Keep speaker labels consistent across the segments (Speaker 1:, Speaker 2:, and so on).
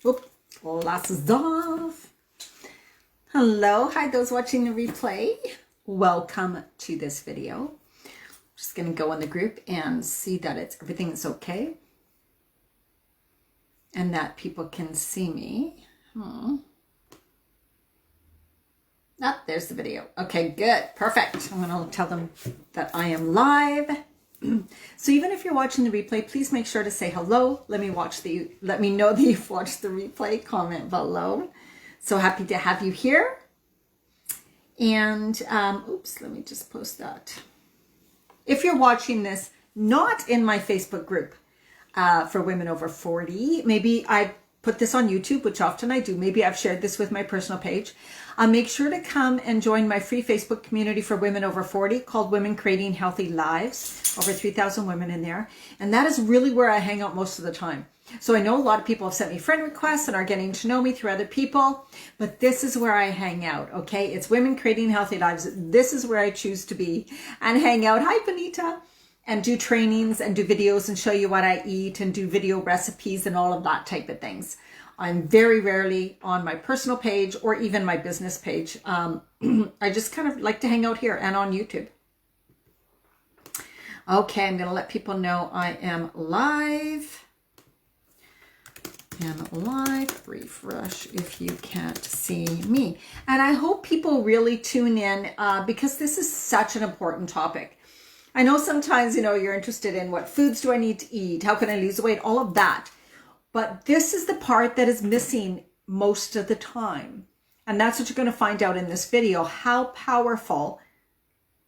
Speaker 1: Oop, glasses off. Hello, hi those watching the replay. Welcome to this video. Just gonna go in the group and see that everything is okay. And that people can see me. There's the video. Okay, good, perfect. I'm gonna tell them that I am live. So even if you're watching the replay, please make sure to say hello. Let me know that you've watched the replay. Comment below. So happy to have you here. And oops, let me just post that. If you're watching this not in my Facebook group for women over 40, maybe I put this on YouTube, which often I do. Maybe I've shared this with my personal page. Make sure to come and join my free Facebook community for women over 40 called Women Creating Healthy Lives. Over 3,000 women in there. And that is really where I hang out most of the time. So I know a lot of people have sent me friend requests and are getting to know me through other people, but this is where I hang out, okay? It's Women Creating Healthy Lives. This is where I choose to be and hang out. Hi, Benita. And do trainings and do videos and show you what I eat and do video recipes and all of that type of things. I'm very rarely on my personal page or even my business page. I just kind of like to hang out here and on YouTube. Okay, I'm going to let people know I am live. Refresh if you can't see me. And I hope people really tune in because this is such an important topic. I know sometimes, you're interested in what foods do I need to eat? How can I lose weight? All of that. But this is the part that is missing most of the time. And that's what you're going to find out in this video, how powerful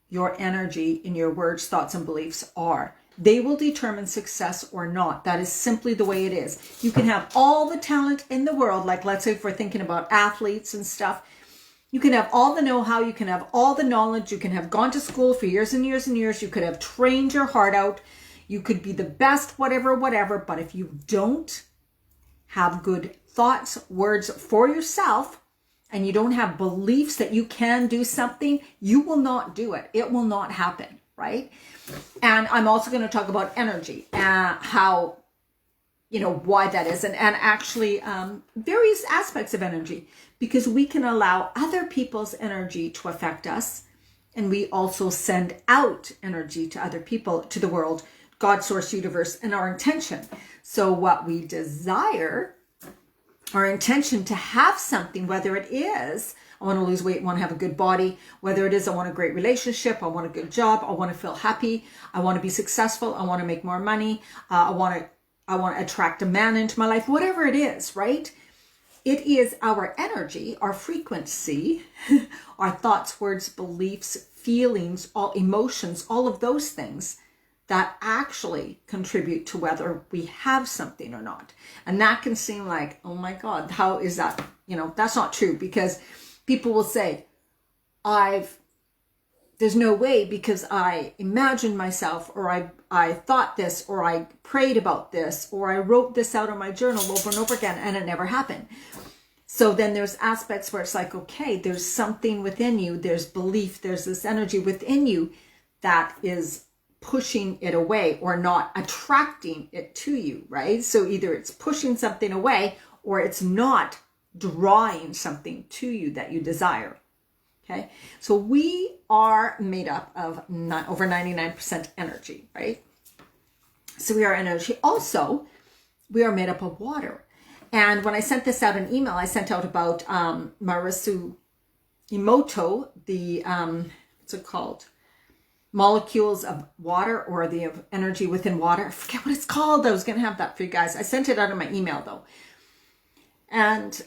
Speaker 1: your energy in your words, thoughts, and beliefs are. They will determine success or not. That is simply the way it is. You can have all the talent in the world, like let's say if we're thinking about athletes and stuff, you can have all the know-how, you can have all the knowledge, you can have gone to school for years and years and years, you could have trained your heart out, you could be the best, whatever, but if you don't have good thoughts, words for yourself, and you don't have beliefs that you can do something, you will not do it. It will not happen, right? And I'm also going to talk about energy, how, why that is, and actually various aspects of energy, because we can allow other people's energy to affect us. And we also send out energy to other people, to the world, God, source, universe, and our intention. So what we desire, our intention to have something, whether it is, I want to lose weight, want to have a good body, whether it is, I want a great relationship, I want a good job, I want to feel happy, I want to be successful, I want to make more money, I want to attract a man into my life, whatever it is, right? It is our energy, our frequency, our thoughts, words, beliefs, feelings, all emotions, all of those things that actually contribute to whether we have something or not. And that can seem like, oh my God, how is that? That's not true, because people will say, there's no way, because I imagined myself, or I thought this, or I prayed about this, or I wrote this out in my journal over and over again, and it never happened. So then there's aspects where it's like, okay, there's something within you, there's belief, there's this energy within you that is pushing it away or not attracting it to you, right? So either it's pushing something away or it's not drawing something to you that you desire. Okay, so we are made up of over 99% energy, right? So we are energy. Also, we are made up of water. And when I sent this out an email, I sent out about Marisu Emoto, the, what's it called? Molecules of water, or the energy within water. I forget what it's called. I was going to have that for you guys. I sent it out in my email though. And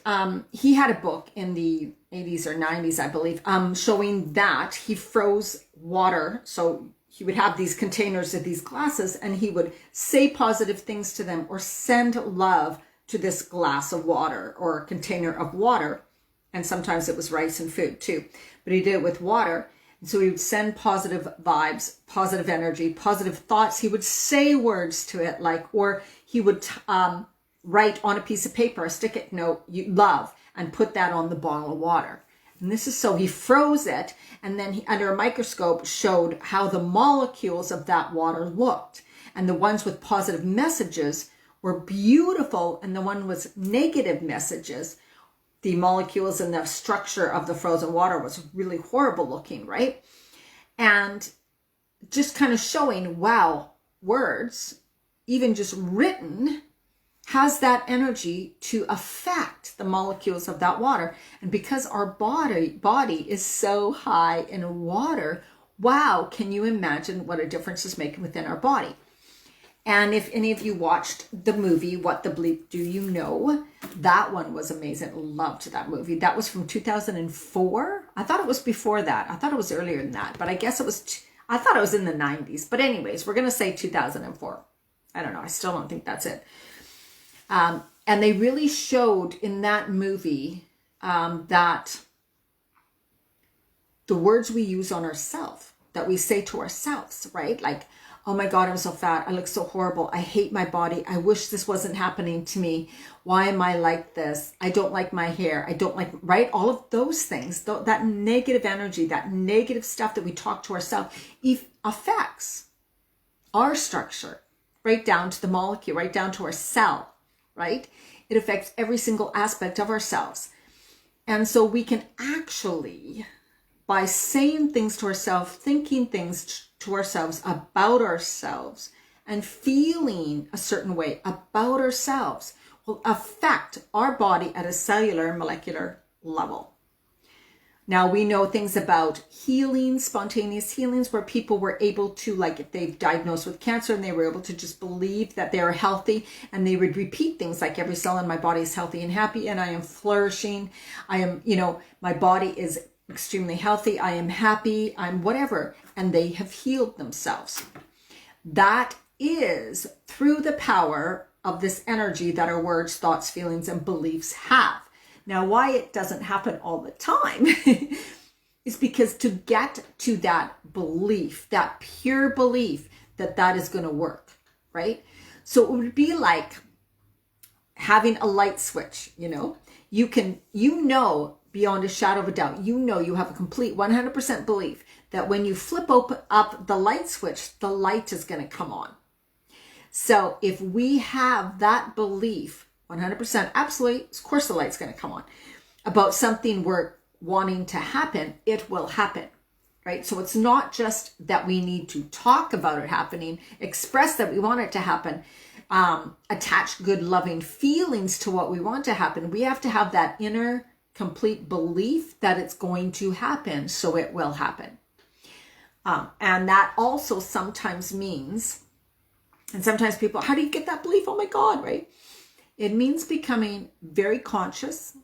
Speaker 1: he had a book in the 80s or 90s, I believe, showing that he froze water. So he would have these containers of these glasses, and he would say positive things to them or send love to this glass of water or a container of water. And sometimes it was rice and food too, but he did it with water. And so he would send positive vibes, positive energy, positive thoughts. He would say words to it, or he would write on a piece of paper, a stick-it note, you love, and put that on the bottle of water. And this is so he froze it, and then he, under a microscope, showed how the molecules of that water looked. And the ones with positive messages were beautiful and the one was negative messages, the molecules and the structure of the frozen water was really horrible looking, right? And just kind of showing, wow, words, even just written, has that energy to affect the molecules of that water. And because our body is so high in water, wow, can you imagine what a difference is making within our body? And if any of you watched the movie, What the Bleep Do You Know? That one was amazing. Loved that movie. That was from 2004. I thought it was before that. I thought it was earlier than that, but I guess it was, I thought it was in the 90s. But anyways, we're going to say 2004. I don't know. I still don't think that's it. And they really showed in that movie that the words we use on ourselves, that we say to ourselves, right? Like, oh my God, I'm so fat. I look so horrible. I hate my body. I wish this wasn't happening to me. Why am I like this? I don't like my hair. I don't like, right? All of those things, that negative energy, that negative stuff that we talk to ourselves affects our structure, right down to the molecule, right down to our cell, right? It affects every single aspect of ourselves. And so we can actually, by saying things to ourselves, thinking things to ourselves about ourselves, and feeling a certain way about ourselves, will affect our body at a cellular and molecular level. Now, we know things about healing, spontaneous healings, where people were able to, like if they've diagnosed with cancer and they were able to just believe that they are healthy, and they would repeat things like, every cell in my body is healthy and happy, and I am flourishing. I am, my body is extremely healthy. I am happy. I'm whatever. And they have healed themselves. That is through the power of this energy that our words, thoughts, feelings, and beliefs have. Now, why it doesn't happen all the time is because to get to that belief, that pure belief that that is going to work, right? So it would be like having a light switch, you can, beyond a shadow of a doubt, you have a complete 100% belief that when you flip up the light switch, the light is going to come on. So if we have that belief, 100%, absolutely, of course the light's going to come on, about something we're wanting to happen, it will happen, right? So it's not just that we need to talk about it happening, express that we want it to happen, attach good loving feelings to what we want to happen. We have to have that inner complete belief that it's going to happen, so it will happen. And that also sometimes means, and sometimes people, how do you get that belief? Oh my God, right? It means becoming very conscious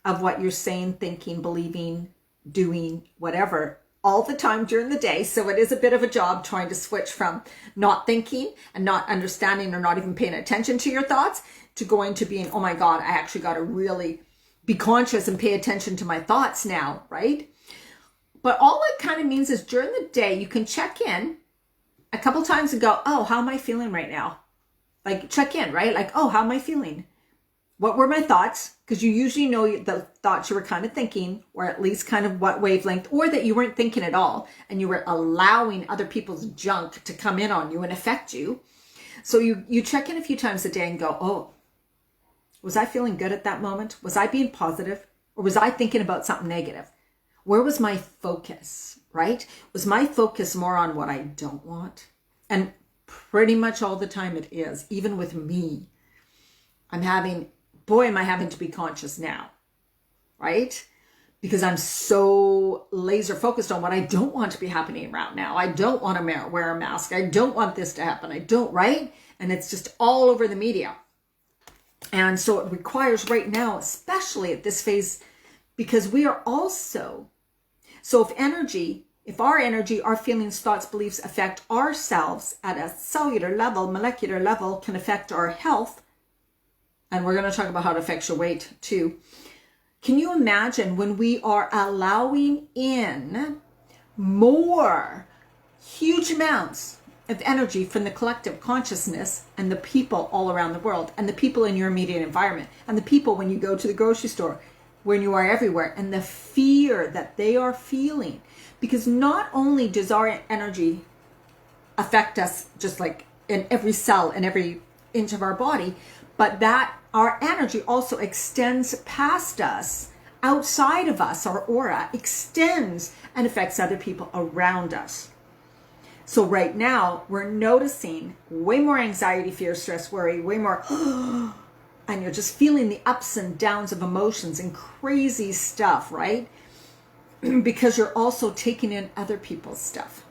Speaker 1: of what you're saying, thinking, believing, doing, whatever, all the time during the day. So it is a bit of a job trying to switch from not thinking and not understanding or not even paying attention to your thoughts to going to being, oh my God, I actually got to really be conscious and pay attention to my thoughts now, right? But all it kind of means is during the day, you can check in a couple times and go, oh, how am I feeling right now? Like check in, right? Like, oh, how am I feeling? What were my thoughts? Because you usually know the thoughts you were kind of thinking, or at least kind of what wavelength, or that you weren't thinking at all and you were allowing other people's junk to come in on you and affect you. So you check in a few times a day and go, oh, was I feeling good at that moment? Was I being positive? Or was I thinking about something negative? Where was my focus, right? Was my focus more on what I don't want? And pretty much all the time it is, even with me. Am I having to be conscious now, right? Because I'm so laser focused on what I don't want to be happening right now. I don't want to wear a mask. I don't want this to happen. I don't, right? And it's just all over the media. And so it requires right now, especially at this phase, because we are also, so if our energy, our feelings, thoughts, beliefs affect ourselves at a cellular level, molecular level, can affect our health. And we're going to talk about how it affects your weight too. Can you imagine when we are allowing in more huge amounts of energy from the collective consciousness and the people all around the world, and the people in your immediate environment, and the people when you go to the grocery store, when you are everywhere, and the fear that they are feeling? Because not only does our energy affect us just like in every cell and every inch of our body, but that our energy also extends past us, outside of us. Our aura extends and affects other people around us. So right now we're noticing way more anxiety, fear, stress, worry, way more, and you're just feeling the ups and downs of emotions and crazy stuff, right? Because you're also taking in other people's stuff.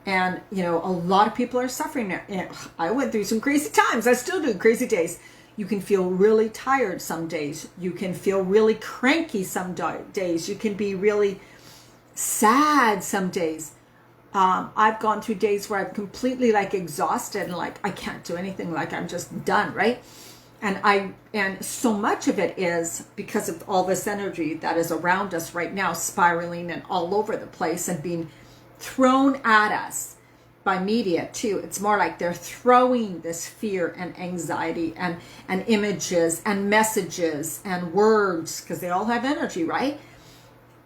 Speaker 1: And, you know, a lot of people are suffering now. I went through some crazy times. I still do, crazy days. You can feel really tired some days. You can feel really cranky some days. You can be really sad some days. I've gone through days where I'm completely like exhausted and like I can't do anything, like I'm just done, right? And so much of it is because of all this energy that is around us right now, spiraling and all over the place and being thrown at us by media too. It's more like they're throwing this fear and anxiety and images and messages and words, because they all have energy, right?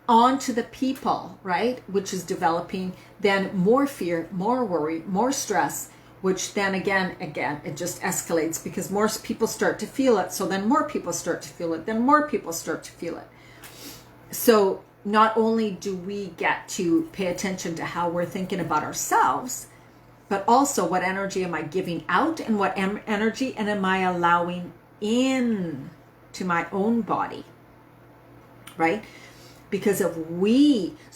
Speaker 1: Onto the people, right? Which is developing then more fear, more worry, more stress, which then again, it just escalates because more people start to feel it. So then more people start to feel it. Then more people start to feel it. So not only do we get to pay attention to how we're thinking about ourselves, but also what energy am I giving out and what energy and am I allowing in to my own body, right? Because so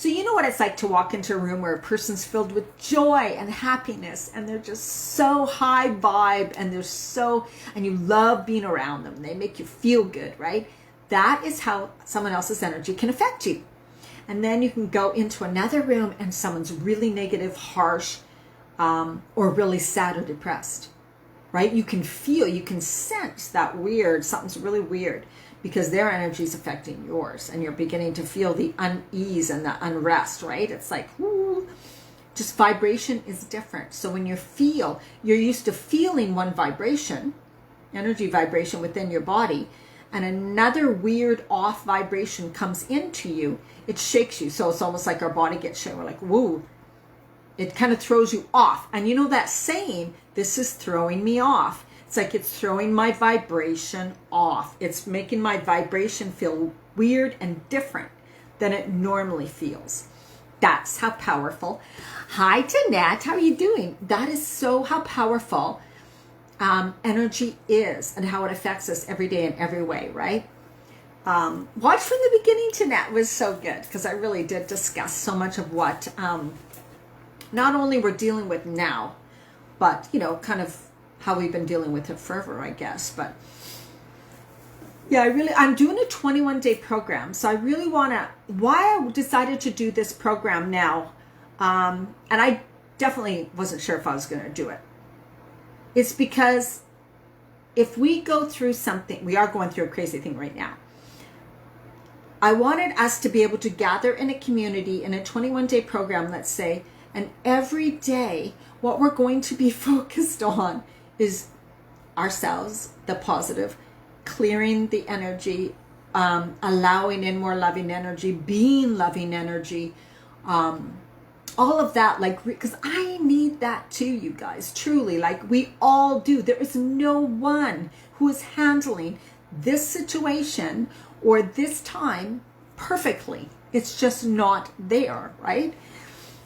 Speaker 1: you know what it's like to walk into a room where a person's filled with joy and happiness and they're just so high vibe and you love being around them. They make you feel good, right? That is how someone else's energy can affect you. And then you can go into another room and someone's really negative, harsh, or really sad or depressed, right? You can sense that something's really weird because their energy is affecting yours and you're beginning to feel the unease and the unrest, right? It's like, whoo, just vibration is different. So when you're used to feeling one vibration, energy vibration within your body, and another weird off vibration comes into you, it shakes you. So it's almost like our body gets shaken. We're like, woo. It kind of throws you off. And you know that saying, this is throwing me off. It's like it's throwing my vibration off. It's making my vibration feel weird and different than it normally feels. That's how powerful. Hi, Tanette. How are you doing? That is so how powerful energy is and how it affects us every day in every way, right? Watch from the beginning, Tanette was so good because I really did discuss so much of what not only we're dealing with now, but, you know, kind of how we've been dealing with it forever, I guess. But yeah, I'm doing a 21-day program. So I really why I decided to do this program now, and I definitely wasn't sure if I was going to do it. It's because if we go through something, we are going through a crazy thing right now. I wanted us to be able to gather in a community in a 21-day program, let's say, and every day what we're going to be focused on is ourselves, the positive, clearing the energy, allowing in more loving energy, being loving energy, all of that, like, because I need that too, you guys, truly, like we all do. There is no one who is handling this situation or this time perfectly. It's just not there, right?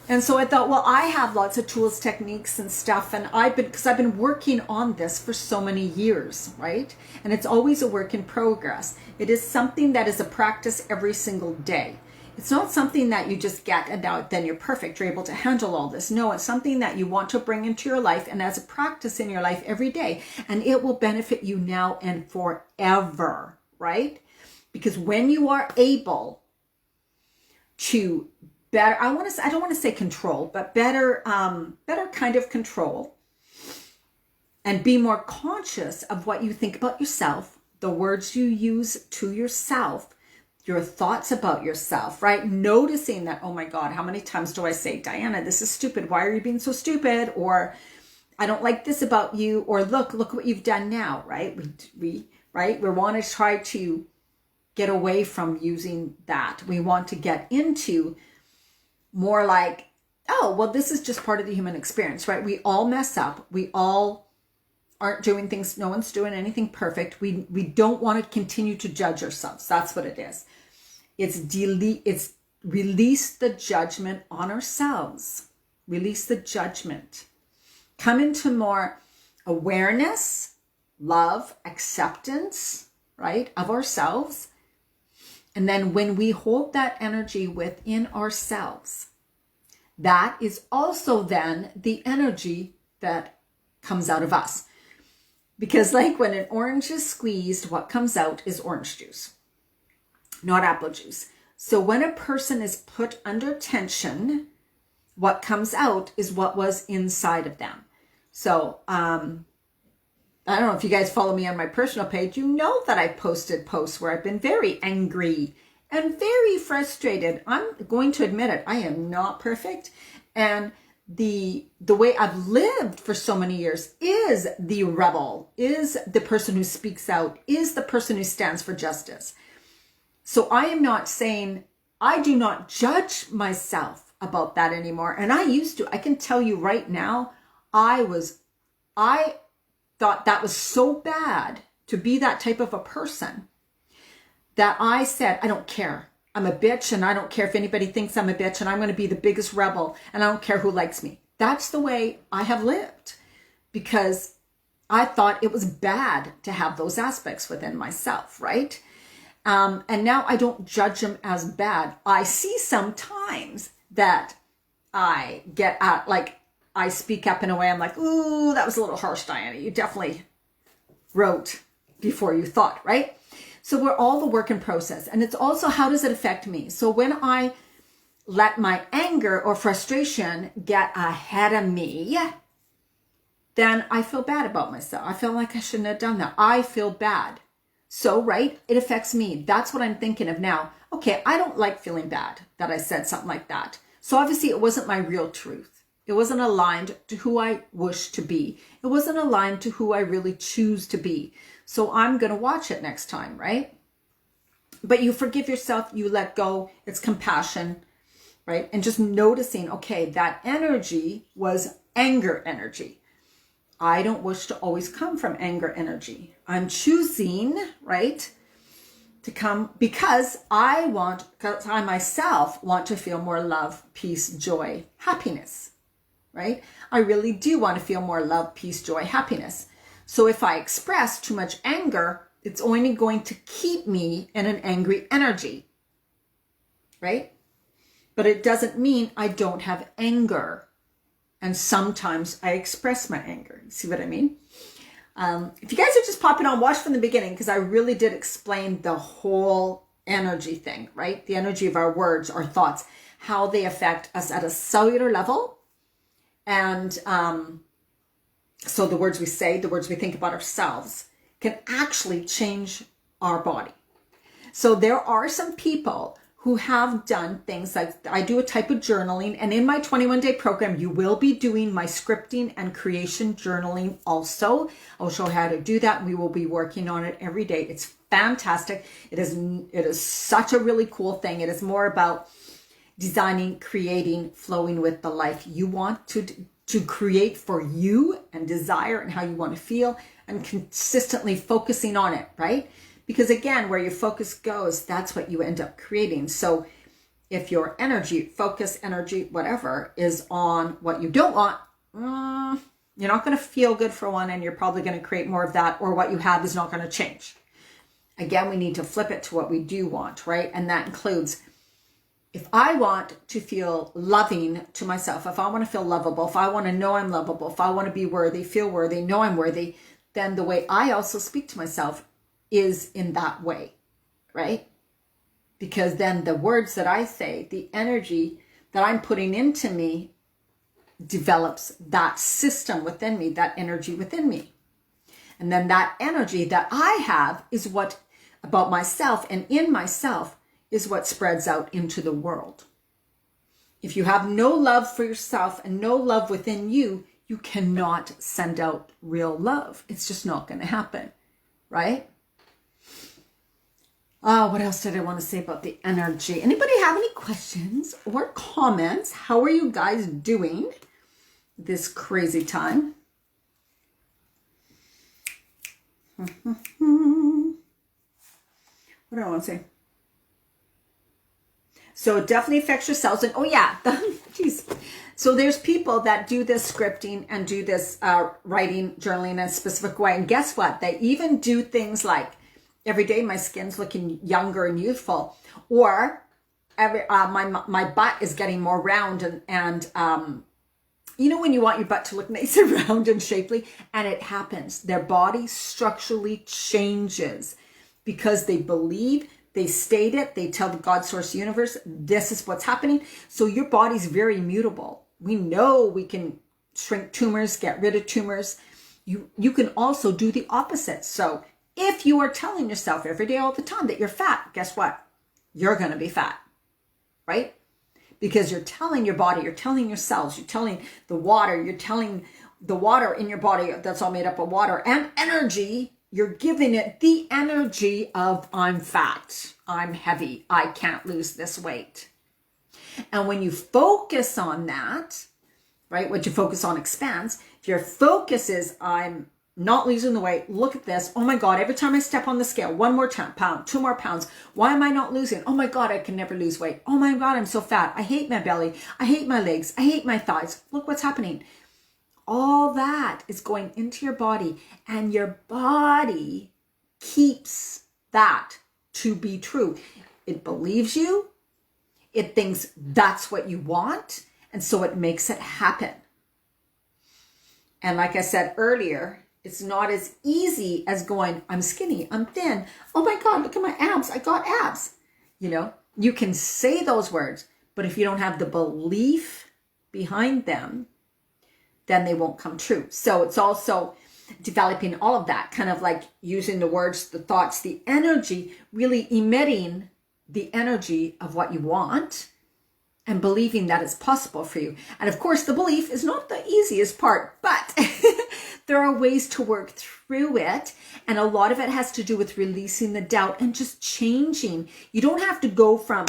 Speaker 1: And so I thought, well, I have lots of tools, techniques and stuff. And because I've been working on this for so many years, right? And it's always a work in progress. It is something that is a practice every single day. It's not something that you just get and now then you're perfect. You're able to handle all this. No, it's something that you want to bring into your life and as a practice in your life every day. And it will benefit you now and forever, right? Because when you are able to better, I don't want to say control, but better kind of control and be more conscious of what you think about yourself, the words you use to yourself, your thoughts about yourself, right? Noticing that, oh my God, how many times do I say, Diana, this is stupid. Why are you being so stupid? Or I don't like this about you. Or look what you've done now, right? We want to try to get away from using that. We want to get into more like, oh, well, this is just part of the human experience, right? We all mess up. We all aren't doing things, no one's doing anything perfect. We don't want to continue to judge ourselves. That's what it is. It's release the judgment on ourselves. Release the judgment. Come into more awareness, love, acceptance, right, of ourselves. And then when we hold that energy within ourselves, that is also then the energy that comes out of us. Because like when an orange is squeezed, what comes out is orange juice, not apple juice. So when a person is put under tension, what comes out is what was inside of them. So I don't know if you guys follow me on my personal page, you know that I posted posts where I've been very angry and very frustrated. I'm going to admit it. I am not perfect. And the way I've lived for so many years is the rebel, is the person who speaks out, is the person who stands for justice. So I am not saying, I do not judge myself about that anymore. And I used to. I can tell you right now, I thought that was so bad to be that type of a person that I said, I don't care. I'm a bitch and I don't care if anybody thinks I'm a bitch and I'm going to be the biggest rebel and I don't care who likes me. That's the way I have lived because I thought it was bad to have those aspects within myself, right? And now I don't judge them as bad. I see sometimes that I get at, like, I speak up in a way I'm like, ooh, that was a little harsh, Diana. You definitely wrote before you thought, right? So we're all the work in process. And it's also, how does it affect me? So when I let my anger or frustration get ahead of me, then I feel bad about myself. I feel like I shouldn't have done that. I feel bad. So, right, it affects me. That's what I'm thinking of now. Okay, I don't like feeling bad that I said something like that. So obviously it wasn't my real truth. It wasn't aligned to who I wish to be. It wasn't aligned to who I really choose to be. So I'm going to watch it next time, right? But you forgive yourself, you let go. It's compassion, right? And just noticing, okay, that energy was anger energy. I don't wish to always come from anger energy. I'm choosing, right, to come because I myself want to feel more love, peace, joy, happiness, right? I really do want to feel more love, peace, joy, happiness. So if I express too much anger, it's only going to keep me in an angry energy, right? But it doesn't mean I don't have anger. And sometimes I express my anger. You see what I mean? If you guys are just popping on, watch from the beginning because I really did explain the whole energy thing, right? The energy of our words, our thoughts, how they affect us at a cellular level. And so the words we say, the words we think about ourselves can actually change our body. So there are some people who have done things like, I do a type of journaling, and in my 21-day program, you will be doing my scripting and creation journaling also. I'll show you how to do that. We will be working on it every day. It's fantastic. It is such a really cool thing. It is more about designing, creating, flowing with the life you want to create for you and desire and how you want to feel, and consistently focusing on it, right? Because again, where your focus goes, that's what you end up creating. So if your energy, focus, energy, whatever, is on what you don't want, you're not going to feel good for one, and you're probably going to create more of that, or what you have is not going to change. Again, we need to flip it to what we do want, right? And that includes, if I want to feel loving to myself, if I want to feel lovable, if I want to know I'm lovable, if I want to be worthy, feel worthy, know I'm worthy, then the way I also speak to myself is in that way, right? Because then the words that I say, the energy that I'm putting into me develops that system within me, that energy within me. And then that energy that I have is what, about myself and in myself, is what spreads out into the world. If you have no love for yourself and no love within you, you cannot send out real love. It's just not going to happen, right? What else did I want to say about the energy? Anybody have any questions or comments? How are you guys doing this crazy time? What do I want to say? So it definitely affects your cells. And oh yeah, geez. So there's people that do this scripting and do this writing, journaling in a specific way. And guess what? They even do things like every day my skin's looking younger and youthful, or my butt is getting more round and you know when you want your butt to look nice and round and shapely, and it happens. Their body structurally changes because they believe, they state it, they tell the God source universe, this is what's happening. So your body's very mutable. We know we can shrink tumors, get rid of tumors. You can also do the opposite. So if you are telling yourself every day, all the time that you're fat, guess what? You're going to be fat, right? Because you're telling your body, you're telling your cells, you're telling the water, you're telling the water in your body that's all made up of water and energy. You're giving it the energy of I'm fat, I'm heavy, I can't lose this weight. And when you focus on that, right, what you focus on expands. If your focus is I'm not losing the weight, look at this. Oh my God, every time I step on the scale, 1 more pound, 2 more pounds. Why am I not losing? Oh my God, I can never lose weight. Oh my God, I'm so fat. I hate my belly. I hate my legs. I hate my thighs. Look what's happening. All that is going into your body, and your body keeps that to be true. It believes you. It thinks that's what you want. And so it makes it happen. And like I said earlier, it's not as easy as going, I'm skinny, I'm thin. Oh my God, look at my abs. I got abs. You know, you can say those words, but if you don't have the belief behind them, then they won't come true. So it's also developing all of that, kind of like using the words, the thoughts, the energy, really emitting the energy of what you want and believing that it's possible for you. And of course, the belief is not the easiest part, but there are ways to work through it. And a lot of it has to do with releasing the doubt and just changing. You don't have to go from,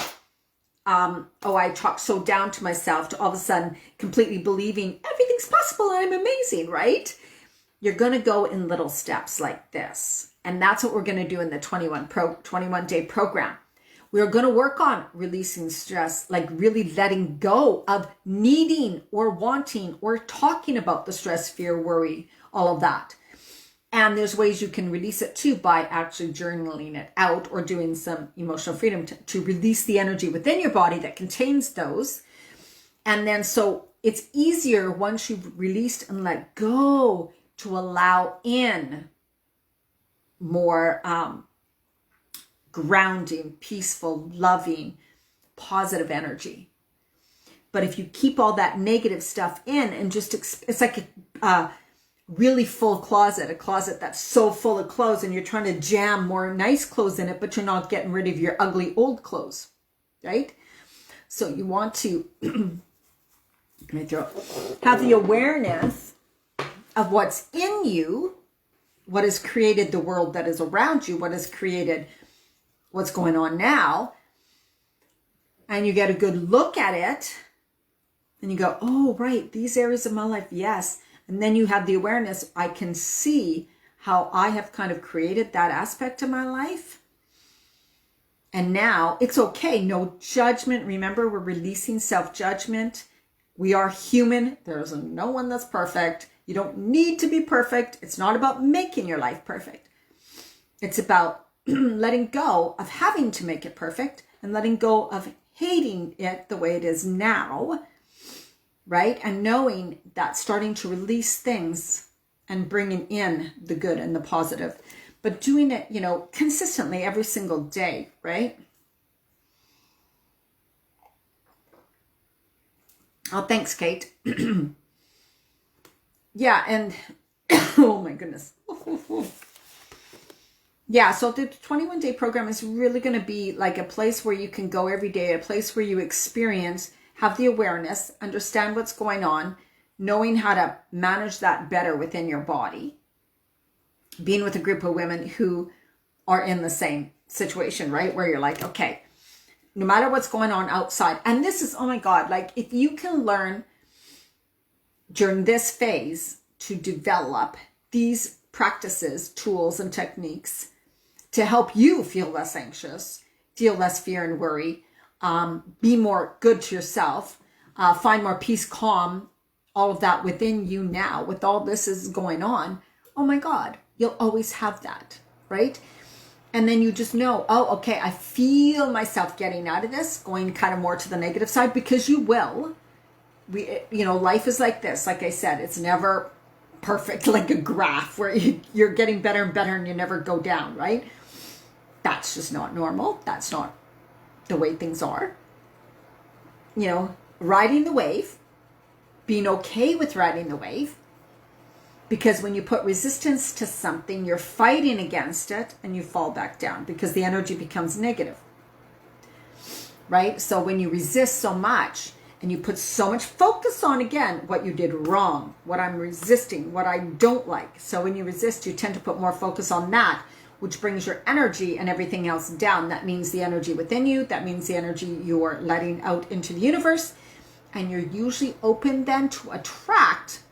Speaker 1: oh, I talk so down to myself, to all of a sudden completely believing everything's possible and I'm amazing, right? You're going to go in little steps like this. And that's what we're going to do in the 21-day program. We're going to work on releasing stress, like really letting go of needing or wanting or talking about the stress, fear, worry, all of that. And there's ways you can release it too by actually journaling it out or doing some emotional freedom to release the energy within your body that contains those. And then so it's easier once you've released and let go to allow in more grounding, peaceful, loving, positive energy. But if you keep all that negative stuff in and just, it's like a really full closet, a closet that's so full of clothes and you're trying to jam more nice clothes in it, but you're not getting rid of your ugly old clothes, right? So you want to have the awareness of what's in you, what has created the world that is around you, what has created what's going on now, and you get a good look at it, and you go, oh, right, these areas of my life, yes. And then you have the awareness, I can see how I have kind of created that aspect of my life. And now it's okay, no judgment. Remember, we're releasing self-judgment. We are human. There's no one that's perfect. You don't need to be perfect. It's not about making your life perfect. It's about letting go of having to make it perfect and letting go of hating it the way it is now, right? And knowing that, starting to release things and bringing in the good and the positive, but doing it, you know, consistently every single day, right? Oh, thanks, Kate. Yeah, and oh my goodness. Yeah, so the 21-day program is really going to be like a place where you can go every day, a place where you experience, have the awareness, understand what's going on, knowing how to manage that better within your body, being with a group of women who are in the same situation, right? Where you're like, okay, no matter what's going on outside. And this is, oh my God, like if you can learn during this phase to develop these practices, tools, and techniques to help you feel less anxious, feel less fear and worry, be more good to yourself, find more peace, calm, all of that within you now. With all this is going on, oh my God, you'll always have that, right? And then you just know, oh, okay, I feel myself getting out of this, going kind of more to the negative side, because you will. Life is like this. Like I said, it's never perfect, like a graph where you're getting better and better and you never go down, right? That's just not normal. That's not the way things are. Riding the wave, being okay with riding the wave, because when you put resistance to something, you're fighting against it and you fall back down because the energy becomes negative, right? So when you resist so much and you put so much focus on, again, what you did wrong, what I'm resisting, what I don't like. So when you resist, you tend to put more focus on that, which brings your energy and everything else down. That means the energy within you. That means the energy you're letting out into the universe. And you're usually open then to attract.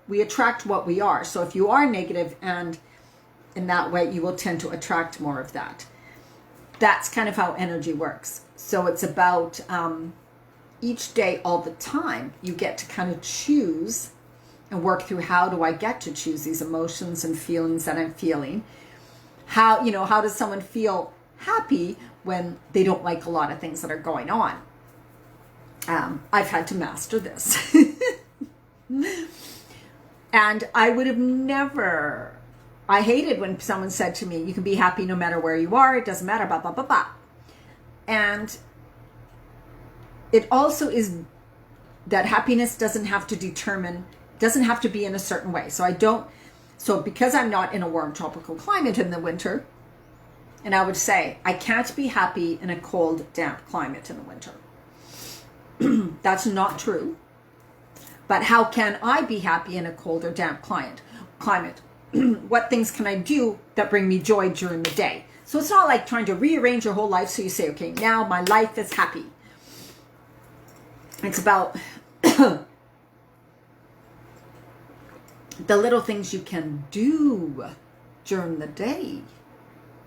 Speaker 1: We attract what we are. So if you are negative, and in that way, you will tend to attract more of that. That's kind of how energy works. So it's about each day, all the time, you get to kind of choose and work through, how do I get to choose these emotions and feelings that I'm feeling? How does someone feel happy when they don't like a lot of things that are going on? I've had to master this. And I would have never, I hated when someone said to me, you can be happy no matter where you are. It doesn't matter, blah, blah, blah, blah. And it also is that happiness doesn't have to be in a certain way. So because I'm not in a warm tropical climate in the winter, and I would say, I can't be happy in a cold, damp climate in the winter. That's not true. But how can I be happy in a cold or damp climate? What things can I do that bring me joy during the day? So it's not like trying to rearrange your whole life. So you say, okay, now my life is happy. It's about the little things you can do during the day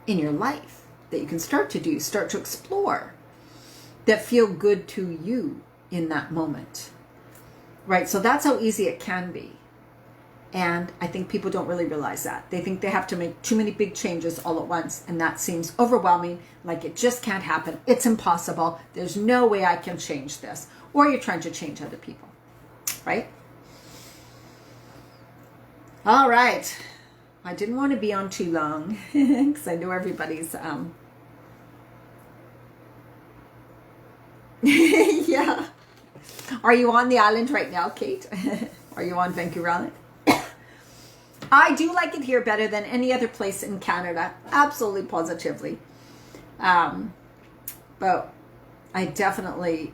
Speaker 1: in your life that you can start to explore, that feel good to you in that moment. Right? So that's how easy it can be. And I think people don't really realize that. They think they have to make too many big changes all at once. And that seems overwhelming, like it just can't happen. It's impossible. There's no way I can change this. Or you're trying to change other people. Right? All right. I didn't want to be on too long because I know everybody's... yeah. Are you on the island right now, Kate? Are you on Vancouver Island? I do like it here better than any other place in Canada. Absolutely, positively. But I definitely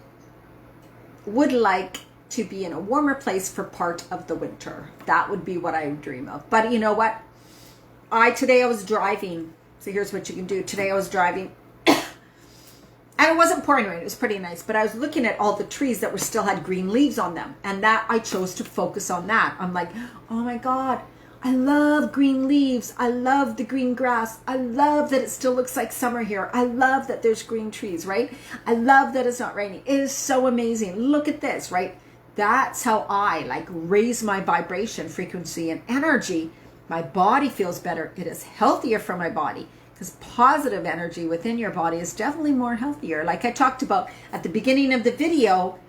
Speaker 1: would like to be in a warmer place for part of the winter. That would be what I would dream of. But you know what? Today I was driving. So here's what you can do. Today I was driving. And it wasn't pouring rain. It was pretty nice. But I was looking at all the trees that still had green leaves on them. And that I chose to focus on that. I'm like, oh my God, I love green leaves. I love the green grass. I love that it still looks like summer here. I love that there's green trees, right? I love that it's not raining. It is so amazing. Look at this, right? That's how I raise my vibration, frequency, and energy. My body feels better. It is healthier for my body. Because positive energy within your body is definitely more healthier. Like I talked about at the beginning of the video,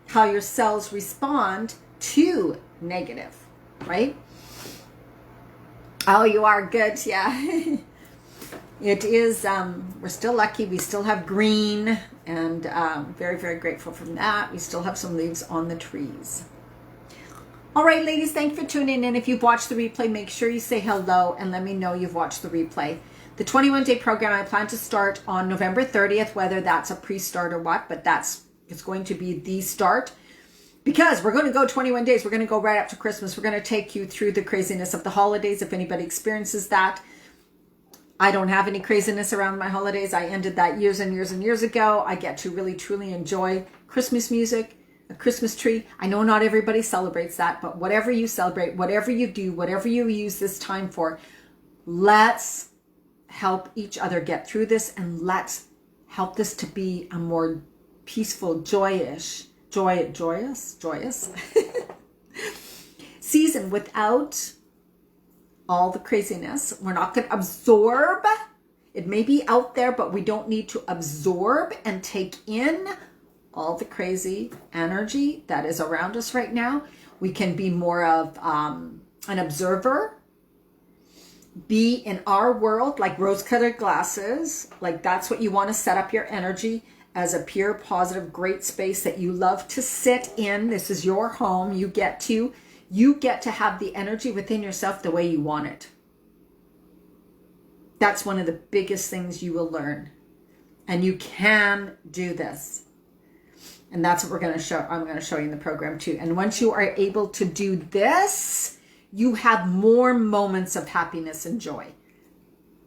Speaker 1: how your cells respond to negative, right? Oh, you are good. Yeah. It is, we're still lucky. We still have green and very, very grateful from that. We still have some leaves on the trees. All right, ladies, thank you for tuning in. If you've watched the replay, make sure you say hello and let me know you've watched the replay. The 21-day program I plan to start on November 30th, whether that's a pre-start or what, but it's going to be the start because we're going to go 21 days. We're going to go right up to Christmas. We're going to take you through the craziness of the holidays. If anybody experiences that, I don't have any craziness around my holidays. I ended that years and years and years ago. I get to really, truly enjoy Christmas music, a Christmas tree. I know not everybody celebrates that, but whatever you celebrate, whatever you do, whatever you use this time for, let's help each other get through this, and let's help this to be a more peaceful, joyous season without all the craziness. We're not going to absorb. It may be out there, but we don't need to absorb and take in all the crazy energy that is around us right now. We can be more of an observer, be in our world like rose-colored glasses. Like that's what you want to set up your energy as a pure, positive, great space that you love to sit in. This is your home. You get to have the energy within yourself the way you want it. That's one of the biggest things you will learn. And you can do this. And that's what I'm going to show you in the program too. And once you are able to do this, you have more moments of happiness and joy.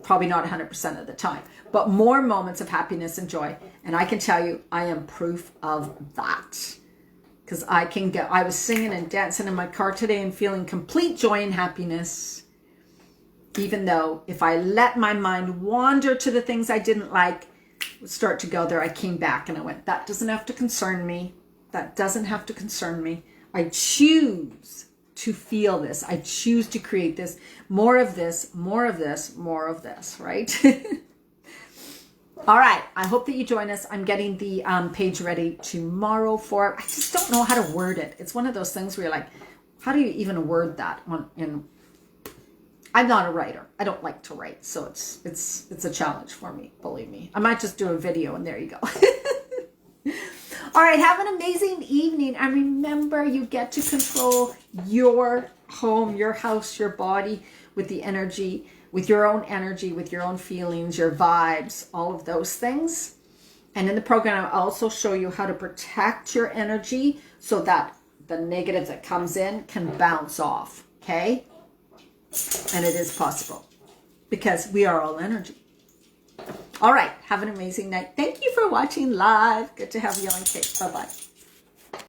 Speaker 1: Probably not 100% of the time, but more moments of happiness and joy. And I can tell you, I am proof of that. Because I was singing and dancing in my car today and feeling complete joy and happiness. Even though if I let my mind wander to the things I didn't like, start to go there, I came back and I went, that doesn't have to concern me. That doesn't have to concern me. I choose to feel this. I choose to create this. More of this, more of this, more of this, right? All right. I hope that you join us. I'm getting the page ready tomorrow for, I just don't know how to word it. It's one of those things where you're like, how do you even word that? I'm not a writer. I don't like to write. So it's a challenge for me. Believe me. I might just do a video and there you go. All right. Have an amazing evening. And remember, you get to control your home, your house, your body with the energy, with your own energy, with your own feelings, your vibes, all of those things. And in the program, I'll also show you how to protect your energy so that the negative that comes in can bounce off. Okay? And it is possible because we are all energy. All right. Have an amazing night. Thank you for watching live. Good to have you on, Kate. Bye-bye.